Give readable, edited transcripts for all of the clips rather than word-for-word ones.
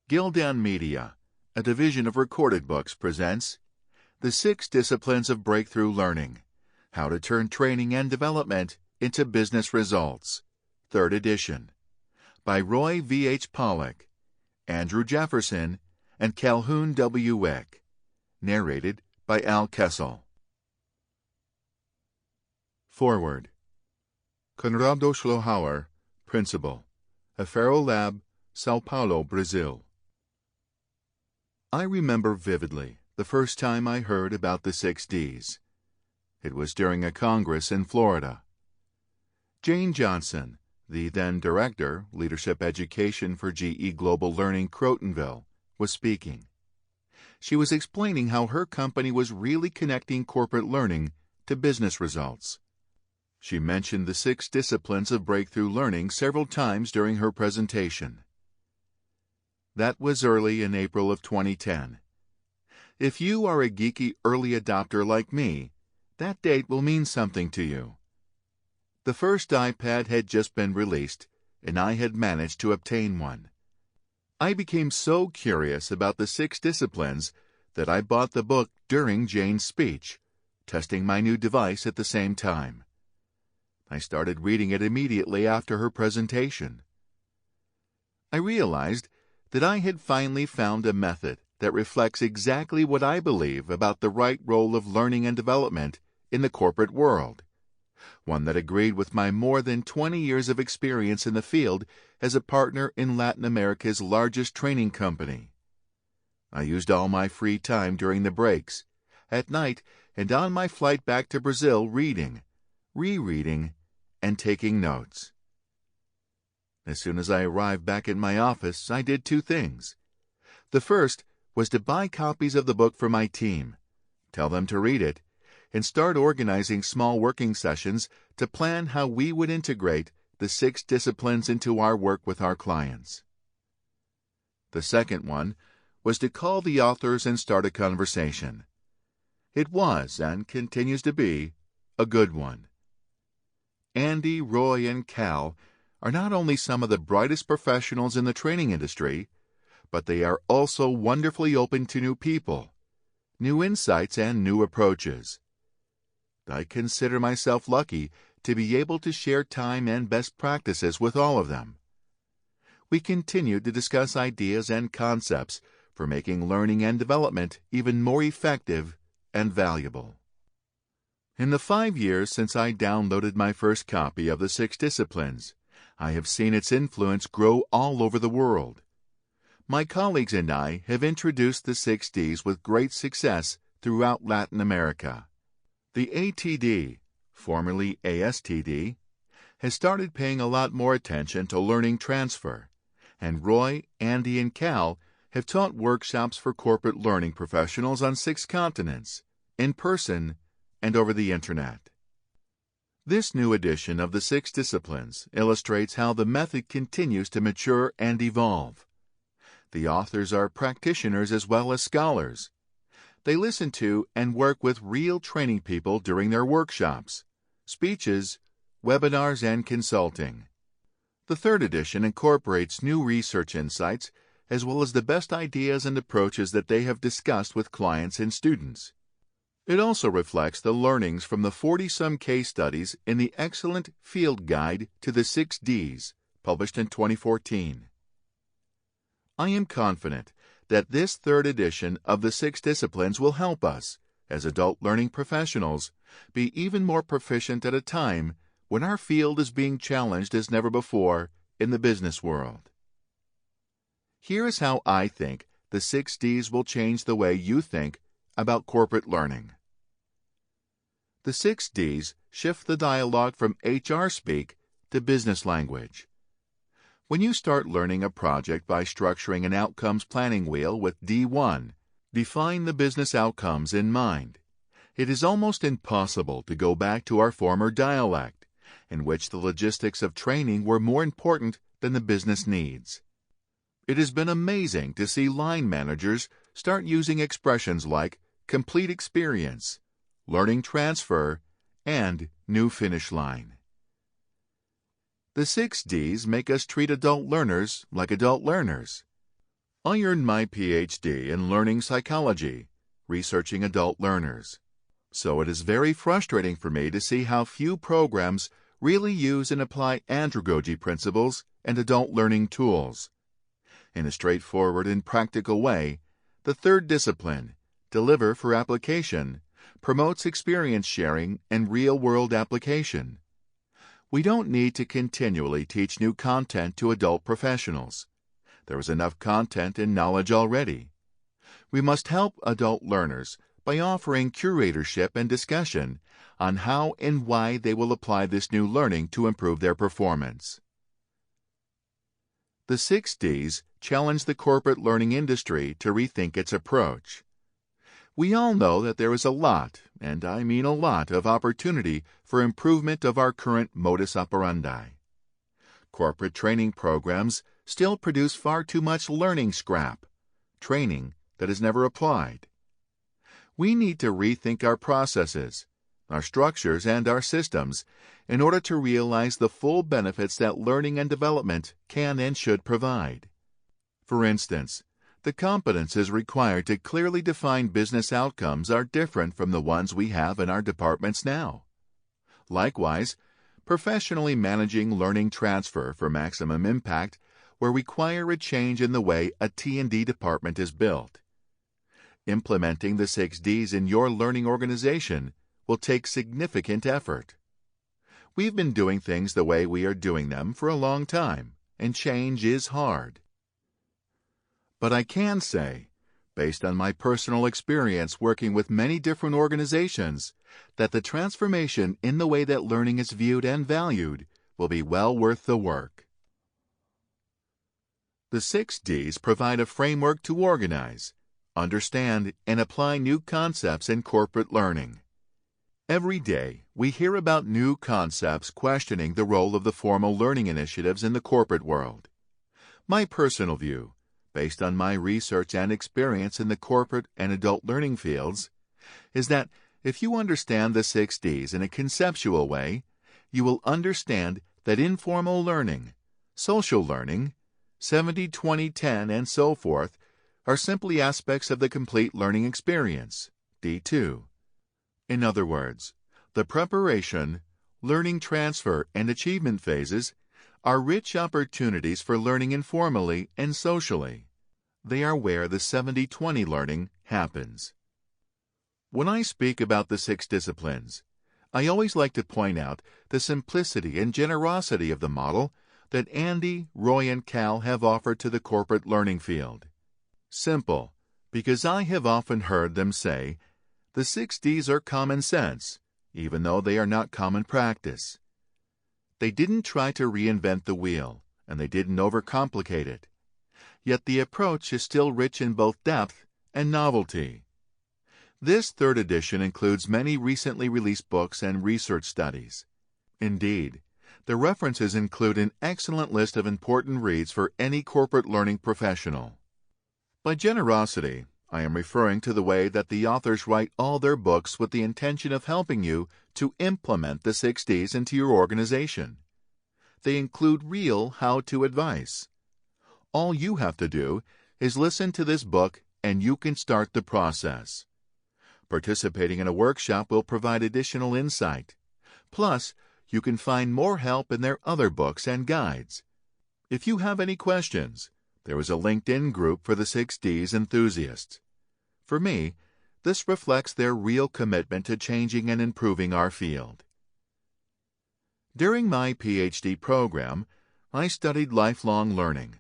Gildan Media, a division of Recorded Books, presents The 6 Disciplines of Breakthrough Learning, How to Turn Training and Development into Business Results, 3rd edition, by Roy V. H. Pollack, Andrew Jefferson, and Calhoun W. Wick, narrated by Al Kessel. Forward. Conrado Schlohauer, Principal, Afero Lab, Sao Paulo, Brazil. I remember vividly the first time I heard about the 6 Ds. It was during a congress in Florida. Jane Johnson, the then Director, Leadership Education for GE Global Learning, Crotonville, was speaking. She was explaining how her company was really connecting corporate learning to business results. She mentioned the 6 disciplines of breakthrough learning several times during her presentation. That was early in April of 2010. If you are a geeky early adopter like me, that date will mean something to you. The first iPad had just been released, and I had managed to obtain one. I became so curious about the 6 disciplines that I bought the book during Jane's speech, testing my new device at the same time. I started reading it immediately after her presentation. I realized that I had finally found a method that reflects exactly what I believe about the right role of learning and development in the corporate world, one that agreed with my more than 20 years of experience in the field as a partner in Latin America's largest training company. I used all my free time during the breaks, at night, and on my flight back to Brazil reading, rereading, and taking notes. As soon as I arrived back in my office, I did 2 things. The first was to buy copies of the book for my team, tell them to read it, and start organizing small working sessions to plan how we would integrate the 6 disciplines into our work with our clients. The second one was to call the authors and start a conversation. It was, and continues to be, a good one. Andy, Roy, and Cal are not only some of the brightest professionals in the training industry, but they are also wonderfully open to new people, new insights, and new approaches. I consider myself lucky to be able to share time and best practices with all of them. We continue to discuss ideas and concepts for making learning and development even more effective and valuable. In the 5 years since I downloaded my first copy of the 6 disciplines, I have seen its influence grow all over the world. My colleagues and I have introduced the 6 Ds with great success throughout Latin America. The ATD, formerly ASTD, has started paying a lot more attention to learning transfer, and Roy, Andy, and Cal have taught workshops for corporate learning professionals on 6 continents, in person, and over the Internet. This new edition of the 6 disciplines illustrates how the method continues to mature and evolve. The authors are practitioners as well as scholars. They listen to and work with real training people during their workshops, speeches, webinars, and consulting. The 3rd edition incorporates new research insights as well as the best ideas and approaches that they have discussed with clients and students. It also reflects the learnings from the 40-some case studies in the excellent Field Guide to the 6 Ds, published in 2014. I am confident that this 3rd edition of the 6 disciplines will help us, as adult learning professionals, be even more proficient at a time when our field is being challenged as never before in the business world. Here is how I think the 6 Ds will change the way you think about corporate learning. The 6 Ds shift the dialogue from HR speak to business language. When you start learning a project by structuring an outcomes planning wheel with D1, define the business outcomes in mind, it is almost impossible to go back to our former dialect, in which the logistics of training were more important than the business needs. It has been amazing to see line managers start using expressions like complete experience, learning transfer, and new finish line. The 6 Ds make us treat adult learners like adult learners. I earned my PhD in learning psychology, researching adult learners. So it is very frustrating for me to see how few programs really use and apply andragogy principles and adult learning tools. In a straightforward and practical way, the third discipline, Deliver for Application, promotes experience sharing and real-world application. We don't need to continually teach new content to adult professionals. There is enough content and knowledge already. We must help adult learners by offering curatorship and discussion on how and why they will apply this new learning to improve their performance. The 6 Ds challenge the corporate learning industry to rethink its approach. We all know that there is a lot, and I mean a lot, of opportunity for improvement of our current modus operandi. Corporate training programs still produce far too much learning scrap, training that is never applied. We need to rethink our processes, our structures, and our systems in order to realize the full benefits that learning and development can and should provide. For instance, the competences required to clearly define business outcomes are different from the ones we have in our departments now. Likewise, professionally managing learning transfer for maximum impact will require a change in the way a T&D department is built. Implementing the 6 Ds in your learning organization will take significant effort. We've been doing things the way we are doing them for a long time, and change is hard. But I can say, based on my personal experience working with many different organizations, that the transformation in the way that learning is viewed and valued will be well worth the work. The 6 Ds provide a framework to organize, understand, and apply new concepts in corporate learning. Every day, we hear about new concepts questioning the role of the formal learning initiatives in the corporate world. My personal view, based on my research and experience in the corporate and adult learning fields, is that if you understand the 6 Ds in a conceptual way, you will understand that informal learning, social learning, 70-20-10, and so forth, are simply aspects of the complete learning experience, D2. In other words, the preparation, learning transfer, and achievement phases are rich opportunities for learning informally and socially. They are where the 70-20 learning happens. When I speak about the 6 disciplines, I always like to point out the simplicity and generosity of the model that Andy, Roy, and Cal have offered to the corporate learning field. Simple, because I have often heard them say, the 6 Ds are common sense, even though they are not common practice. They didn't try to reinvent the wheel, and they didn't overcomplicate it. Yet the approach is still rich in both depth and novelty. This 3rd edition includes many recently released books and research studies. Indeed, the references include an excellent list of important reads for any corporate learning professional. By generosity, I am referring to the way that the authors write all their books with the intention of helping you to implement the 6 Ds into your organization. They include real how-to advice. All you have to do is listen to this book and you can start the process. Participating in a workshop will provide additional insight. Plus, you can find more help in their other books and guides. If you have any questions, there is a LinkedIn group for the 6 Ds enthusiasts. For me, this reflects their real commitment to changing and improving our field. During my PhD program, I studied lifelong learning.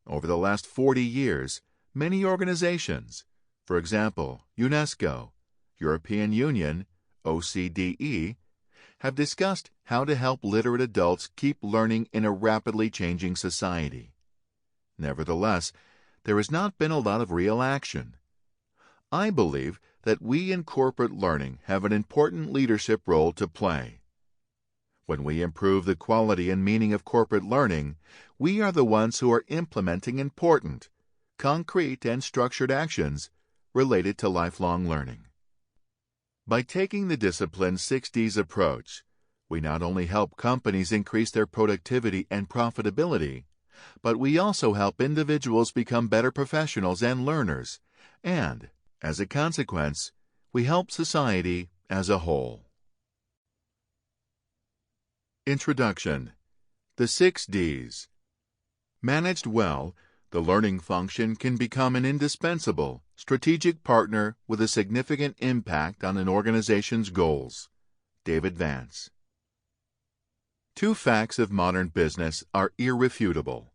Over the last 40 years, many organizations, for example, UNESCO, European Union, OCDE, have discussed how to help literate adults keep learning in a rapidly changing society. Nevertheless, there has not been a lot of real action. I believe that we in corporate learning have an important leadership role to play. When we improve the quality and meaning of corporate learning, we are the ones who are implementing important, concrete, and structured actions related to lifelong learning. By taking the discipline 6 Ds approach, we not only help companies increase their productivity and profitability, but we also help individuals become better professionals and learners, and, as a consequence, we help society as a whole. Introduction. The 6 Ds. Managed well, the learning function can become an indispensable, strategic partner with a significant impact on an organization's goals. David Vance. 2 facts of modern business are irrefutable.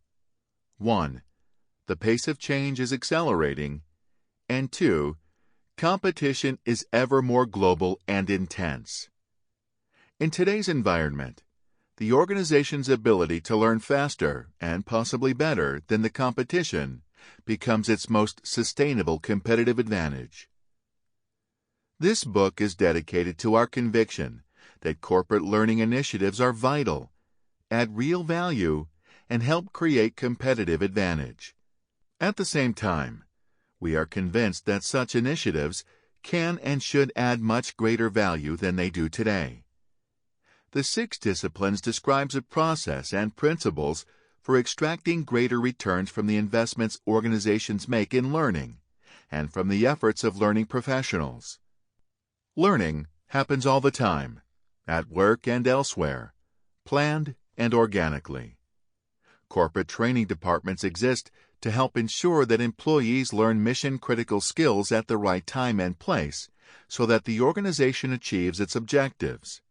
1. The pace of change is accelerating. And 2. Competition is ever more global and intense. In today's environment, the organization's ability to learn faster and possibly better than the competition becomes its most sustainable competitive advantage. This book is dedicated to our conviction that corporate learning initiatives are vital, add real value, and help create competitive advantage. At the same time, we are convinced that such initiatives can and should add much greater value than they do today. The 6 Disciplines describes a process and principles for extracting greater returns from the investments organizations make in learning and from the efforts of learning professionals. Learning happens all the time, at work and elsewhere, planned and organically. Corporate training departments exist to help ensure that employees learn mission-critical skills at the right time and place so that the organization achieves its objectives.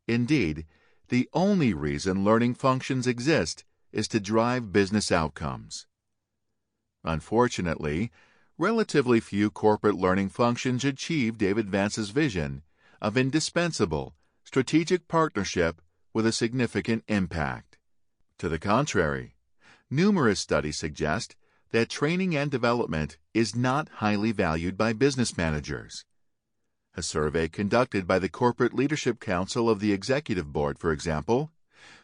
Indeed, the only reason learning functions exist is to drive business outcomes. Unfortunately, relatively few corporate learning functions achieve David Vance's vision of indispensable, strategic partnership with a significant impact. To the contrary, numerous studies suggest that training and development is not highly valued by business managers. A survey conducted by the Corporate Leadership Council of the Executive Board, for example,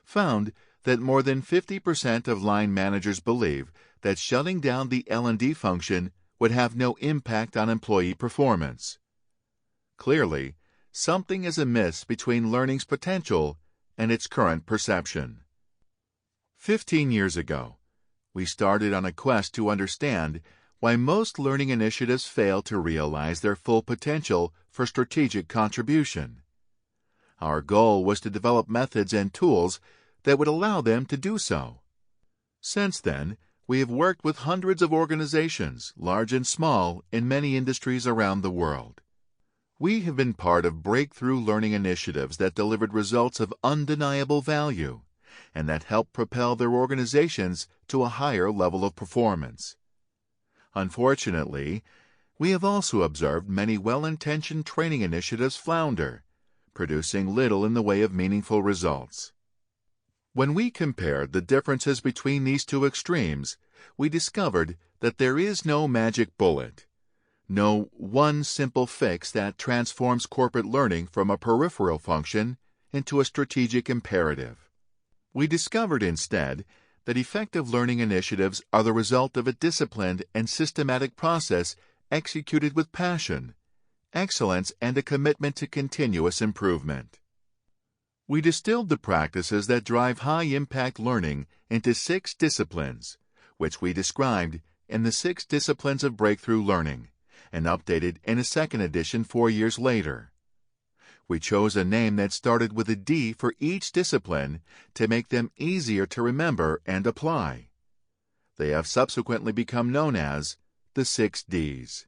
found that more than 50% of line managers believe that shutting down the L&D function would have no impact on employee performance. Clearly, something is amiss between learning's potential and its current perception. 15 years ago, we started on a quest to understand why most learning initiatives fail to realize their full potential for strategic contribution. Our goal was to develop methods and tools that would allow them to do so. Since then, we have worked with hundreds of organizations, large and small, in many industries around the world. We have been part of breakthrough learning initiatives that delivered results of undeniable value and that helped propel their organizations to a higher level of performance. Unfortunately, we have also observed many well-intentioned training initiatives flounder, producing little in the way of meaningful results. When we compared the differences between these 2 extremes, we discovered that there is no magic bullet, no one simple fix that transforms corporate learning from a peripheral function into a strategic imperative. We discovered instead that effective learning initiatives are the result of a disciplined and systematic process executed with passion, excellence, and a commitment to continuous improvement. We distilled the practices that drive high-impact learning into 6 disciplines, which we described in the 6 Disciplines of Breakthrough Learning, and updated in a second edition 4 years later. We chose a name that started with a D for each discipline to make them easier to remember and apply. They have subsequently become known as the 6 Ds.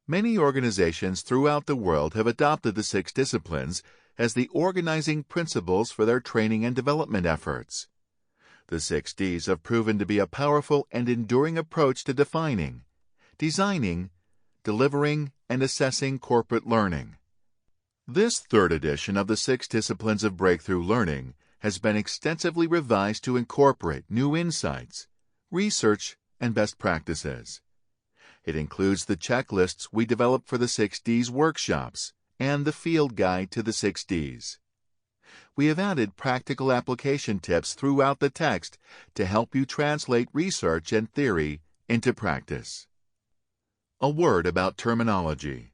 Many organizations throughout the world have adopted the 6 disciplines as the organizing principles for their training and development efforts. The 6 Ds have proven to be a powerful and enduring approach to defining, designing, delivering, and assessing corporate learning. This 3rd edition of the 6 Disciplines of Breakthrough Learning has been extensively revised to incorporate new insights, research, and best practices. It includes the checklists we developed for the 6 Ds workshops and the field guide to the 6 Ds. We have added practical application tips throughout the text to help you translate research and theory into practice. A word about terminology.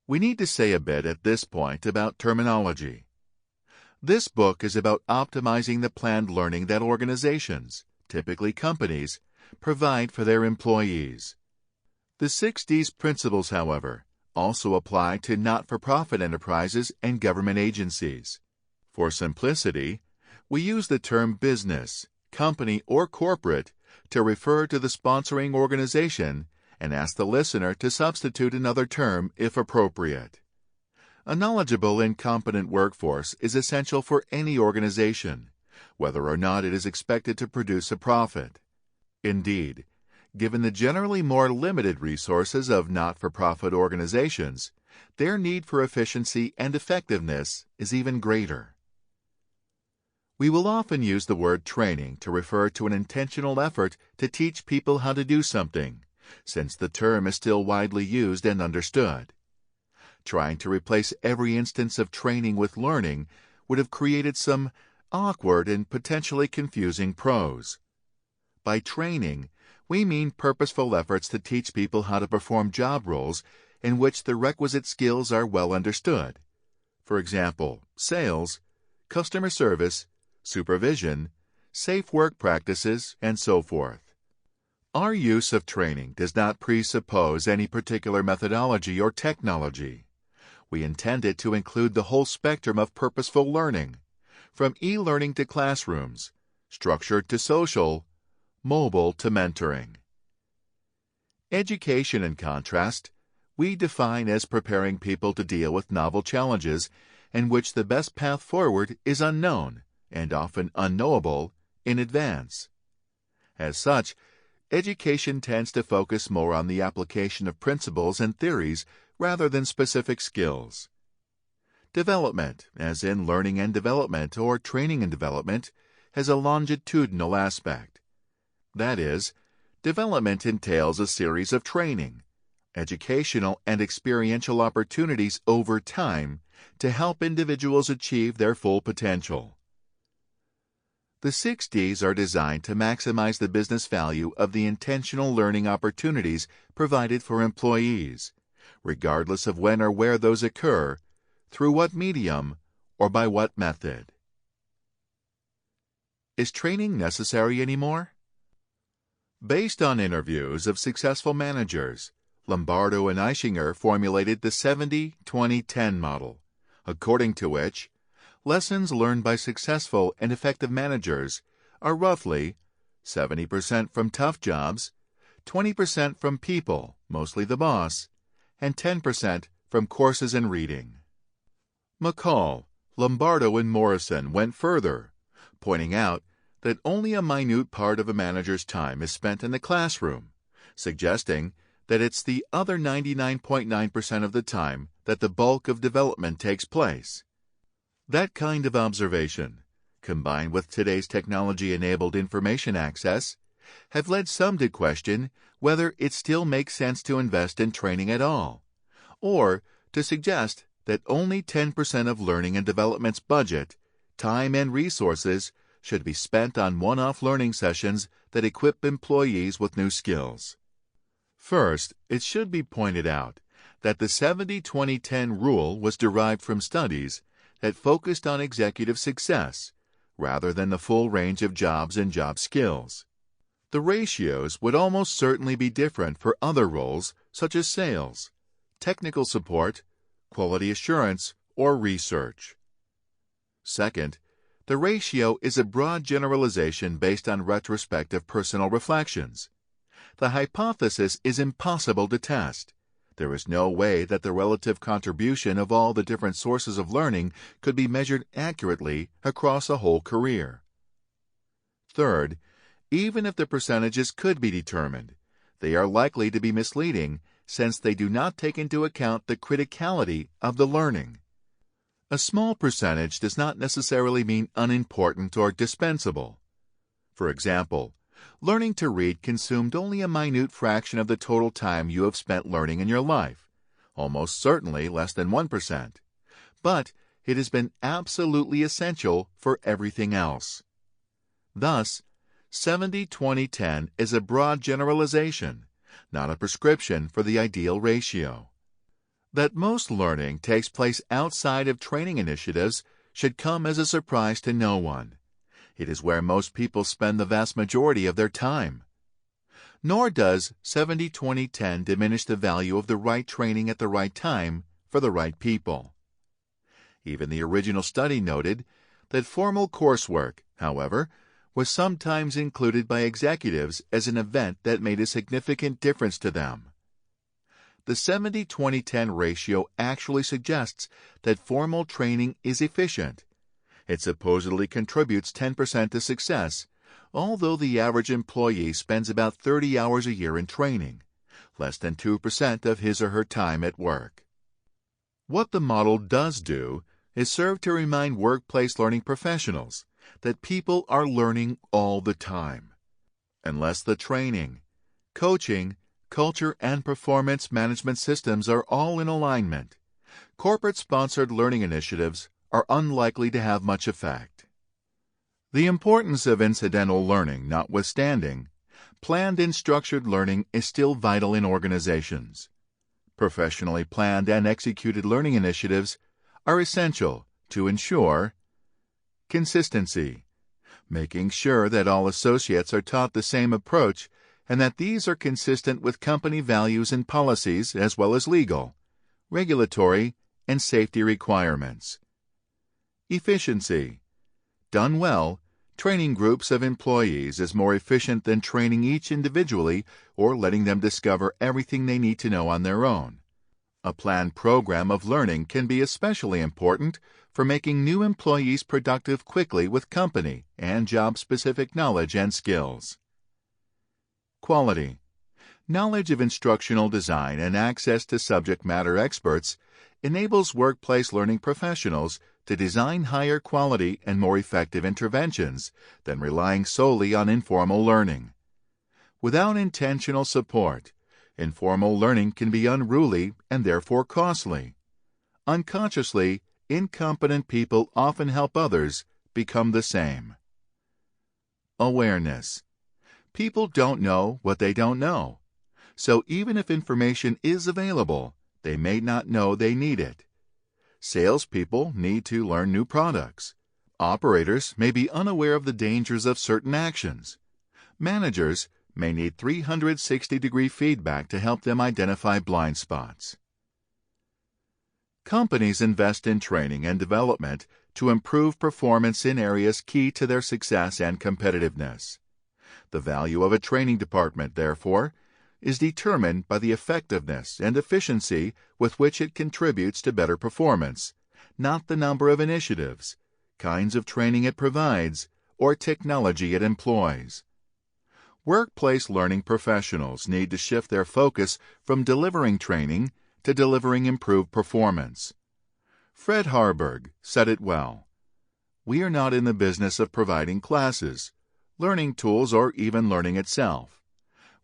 We need to say a bit at this point about terminology. This book is about optimizing the planned learning that organizations, typically companies, provide for their employees. The 6 Ds principles, however, also apply to not-for-profit enterprises and government agencies. For simplicity, we use the term business, company, or corporate to refer to the sponsoring organization and ask the listener to substitute another term if appropriate. A knowledgeable and competent workforce is essential for any organization, whether or not it is expected to produce a profit. Indeed, given the generally more limited resources of not-for-profit organizations, their need for efficiency and effectiveness is even greater. We will often use the word training to refer to an intentional effort to teach people how to do something, since the term is still widely used and understood. Trying to replace every instance of training with learning would have created some awkward and potentially confusing prose. By training, we mean purposeful efforts to teach people how to perform job roles in which the requisite skills are well understood. For example, sales, customer service, supervision, safe work practices, and so forth. Our use of training does not presuppose any particular methodology or technology. We intend it to include the whole spectrum of purposeful learning, from e-learning to classrooms, structured to social, mobile to mentoring. Education, in contrast, we define as preparing people to deal with novel challenges in which the best path forward is unknown and often unknowable in advance. As such, education tends to focus more on the application of principles and theories rather than specific skills. Development, as in learning and development or training and development, has a longitudinal aspect. That is, development entails a series of training, educational and experiential opportunities over time to help individuals achieve their full potential. The 6 Ds are designed to maximize the business value of the intentional learning opportunities provided for employees, regardless of when or where those occur, through what medium, or by what method. Is training necessary anymore? Based on interviews of successful managers, Lombardo and Ischinger formulated the 70-20-10 model, according to which lessons learned by successful and effective managers are roughly 70% from tough jobs, 20% from people, mostly the boss, and 10% from courses and reading. McCall, Lombardo, and Morrison went further, pointing out that only a minute part of a manager's time is spent in the classroom, suggesting that it's the other 99.9% of the time that the bulk of development takes place. That kind of observation, combined with today's technology-enabled information access, have led some to question whether it still makes sense to invest in training at all, or to suggest that only 10% of learning and development's budget, time, and resources should be spent on one-off learning sessions that equip employees with new skills. First, it should be pointed out that the 70-20-10 rule was derived from studies that focused on executive success rather than the full range of jobs and job skills. The ratios would almost certainly be different for other roles such as sales, technical support, quality assurance, or research. Second, the ratio is a broad generalization based on retrospective personal reflections. The hypothesis is impossible to test. There is no way that the relative contribution of all the different sources of learning could be measured accurately across a whole career. Third, even if the percentages could be determined, they are likely to be misleading since they do not take into account the criticality of the learning. A small percentage does not necessarily mean unimportant or dispensable. For example, learning to read consumed only a minute fraction of the total time you have spent learning in your life, almost certainly less than 1%, but it has been absolutely essential for everything else. Thus, 70-20-10 is a broad generalization, not a prescription for the ideal ratio. That most learning takes place outside of training initiatives should come as a surprise to no one. It is where most people spend the vast majority of their time. Nor does 70-20-10 diminish the value of the right training at the right time for the right people. Even the original study noted that formal coursework, however, was sometimes included by executives as an event that made a significant difference to them. The 70-20-10 ratio actually suggests that formal training is efficient. It supposedly contributes 10% to success, although the average employee spends about 30 hours a year in training, less than 2% of his or her time at work. What the model does do is serve to remind workplace learning professionals that people are learning all the time. Unless the training, coaching, culture, and performance management systems are all in alignment, corporate-sponsored learning initiatives are unlikely to have much effect. The importance of incidental learning notwithstanding, planned and structured learning is still vital in organizations. Professionally planned and executed learning initiatives are essential to ensure consistency, making sure that all associates are taught the same approach and that these are consistent with company values and policies as well as legal, regulatory, and safety requirements. Efficiency. Done well, training groups of employees is more efficient than training each individually or letting them discover everything they need to know on their own. A planned program of learning can be especially important for making new employees productive quickly with company and job-specific knowledge and skills. Quality. Knowledge of instructional design and access to subject matter experts enables workplace learning professionals to design higher quality and more effective interventions than relying solely on informal learning. Without intentional support, informal learning can be unruly and therefore costly. Unconsciously, incompetent people often help others become the same. Awareness. People don't know what they don't know. So even if information is available, they may not know they need it. Salespeople need to learn new products. Operators may be unaware of the dangers of certain actions. Managers may need 360-degree feedback to help them identify blind spots. Companies invest in training and development to improve performance in areas key to their success and competitiveness. The value of a training department, therefore, is determined by the effectiveness and efficiency with which it contributes to better performance, not the number of initiatives, kinds of training it provides, or technology it employs. Workplace learning professionals need to shift their focus from delivering training to delivering improved performance. Fred Harburg said it well. We are not in the business of providing classes, learning tools, or even learning itself.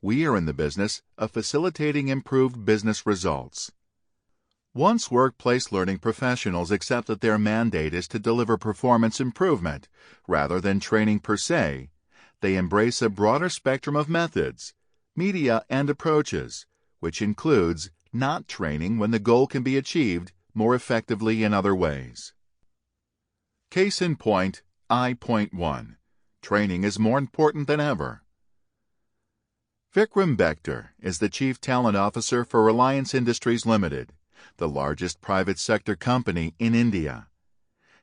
We are in the business of facilitating improved business results. Once workplace learning professionals accept that their mandate is to deliver performance improvement rather than training per se, they embrace a broader spectrum of methods, media, and approaches, which includes not training when the goal can be achieved more effectively in other ways. Case in point, I.1. Training is more important than ever. Vikram Bector is the Chief Talent Officer for Reliance Industries Limited, the largest private sector company in India.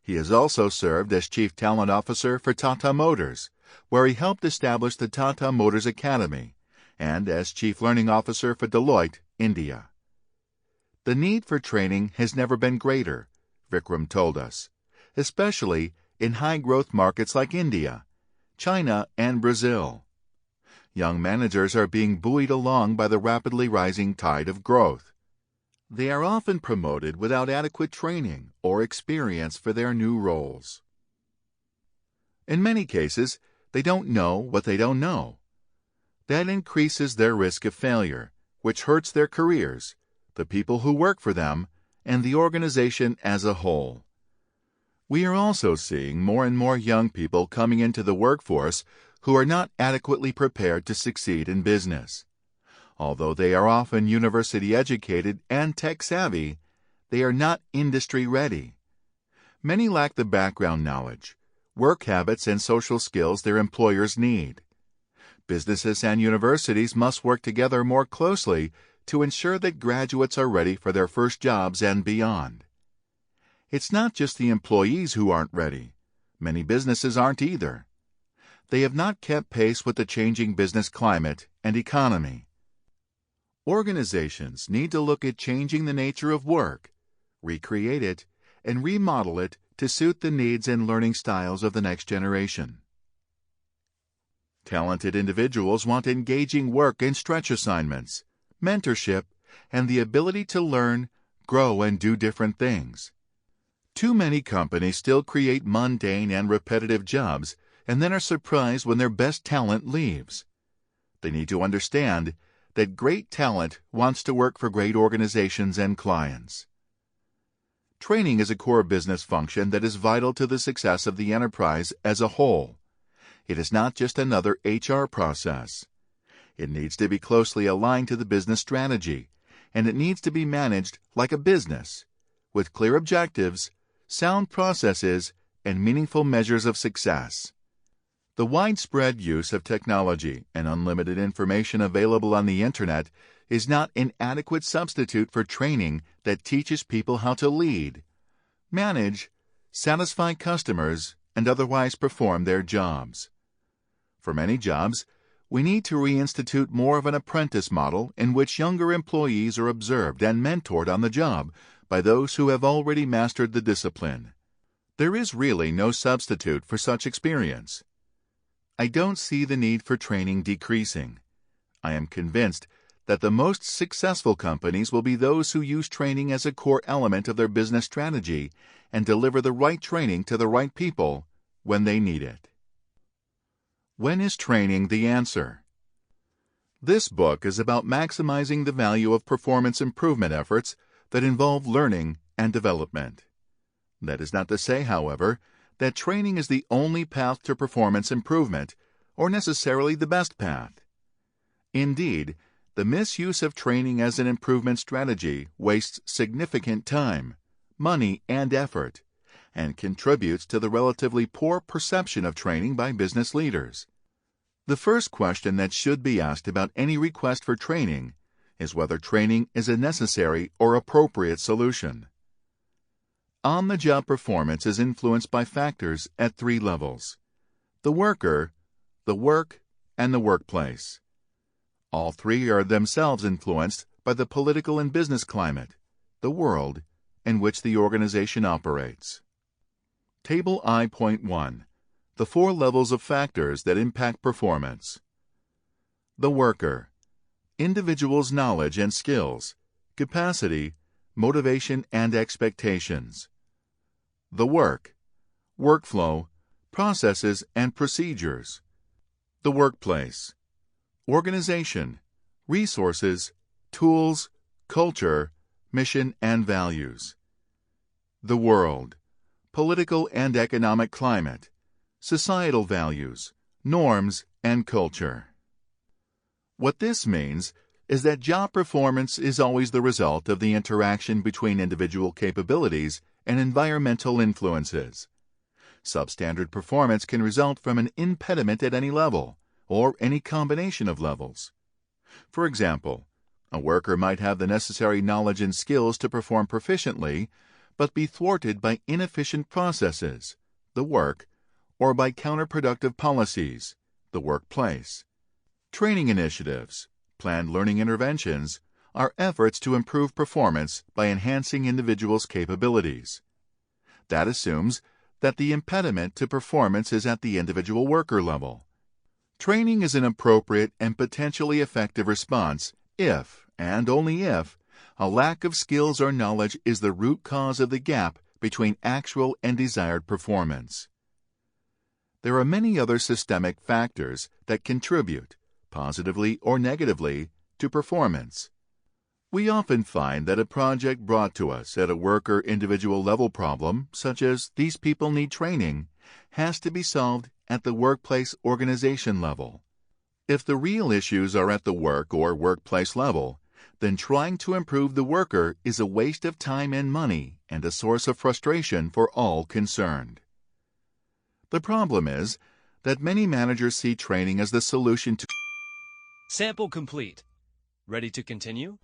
He has also served as Chief Talent Officer for Tata Motors, where he helped establish the Tata Motors Academy, and as Chief Learning Officer for Deloitte, India. The need for training has never been greater, Vikram told us, especially in high-growth markets like India, China, and Brazil. Young managers are being buoyed along by the rapidly rising tide of growth. They are often promoted without adequate training or experience for their new roles. In many cases, they don't know what they don't know. That increases their risk of failure, which hurts their careers, the people who work for them, and the organization as a whole. We are also seeing more and more young people coming into the workforce who are not adequately prepared to succeed in business. Although they are often university educated and tech savvy, they are not industry ready. Many lack the background knowledge, work habits, and social skills their employers need. Businesses and universities must work together more closely to ensure that graduates are ready for their first jobs and beyond. It's not just the employees who aren't ready. Many businesses aren't either. They have not kept pace with the changing business climate and economy. Organizations need to look at changing the nature of work, recreate it, and remodel it to suit the needs and learning styles of the next generation. Talented individuals want engaging work and stretch assignments, mentorship, and the ability to learn, grow, and do different things. Too many companies still create mundane and repetitive jobs and then are surprised when their best talent leaves. They need to understand that great talent wants to work for great organizations and clients. Training is a core business function that is vital to the success of the enterprise as a whole. It is not just another HR process. It needs to be closely aligned to the business strategy, and it needs to be managed like a business, with clear objectives, sound processes, and meaningful measures of success. The widespread use of technology and unlimited information available on the Internet is not an adequate substitute for training that teaches people how to lead, manage, satisfy customers, and otherwise perform their jobs. For many jobs, we need to reinstitute more of an apprentice model in which younger employees are observed and mentored on the job by those who have already mastered the discipline. There is really no substitute for such experience. I don't see the need for training decreasing. I am convinced that the most successful companies will be those who use training as a core element of their business strategy and deliver the right training to the right people when they need it. When is training the answer? This book is about maximizing the value of performance improvement efforts that involve learning and development. That is not to say, however, that training is the only path to performance improvement, or necessarily the best path. Indeed, the misuse of training as an improvement strategy wastes significant time, money, and effort, and contributes to the relatively poor perception of training by business leaders. The first question that should be asked about any request for training is whether training is a necessary or appropriate solution. On-the-job performance is influenced by factors at three levels: the worker, the work, and the workplace. All three are themselves influenced by the political and business climate, the world, in which the organization operates. Table I.1. The four levels of factors that impact performance. The worker. Individual's knowledge and skills, capacity, motivation, and expectations. The work. Workflow, processes, and procedures. The workplace. Organization, resources, tools, culture, mission, and values. The world. Political and economic climate, societal values, norms, and culture. What this means is that job performance is always the result of the interaction between individual capabilities and environmental influences. Substandard performance can result from an impediment at any level, or any combination of levels. For example, a worker might have the necessary knowledge and skills to perform proficiently, but be thwarted by inefficient processes, the work, or by counterproductive policies, the workplace. Training initiatives, planned learning interventions, are efforts to improve performance by enhancing individuals' capabilities. That assumes that the impediment to performance is at the individual worker level. Training is an appropriate and potentially effective response if, and only if, a lack of skills or knowledge is the root cause of the gap between actual and desired performance. There are many other systemic factors that contribute, positively or negatively, to performance. We often find that a project brought to us at a work or individual level problem, such as "these people need training," has to be solved at the workplace organization level. If the real issues are at the work or workplace level, then trying to improve the worker is a waste of time and money and a source of frustration for all concerned. The problem is that many managers see training as the solution to. Sample complete. Ready to continue?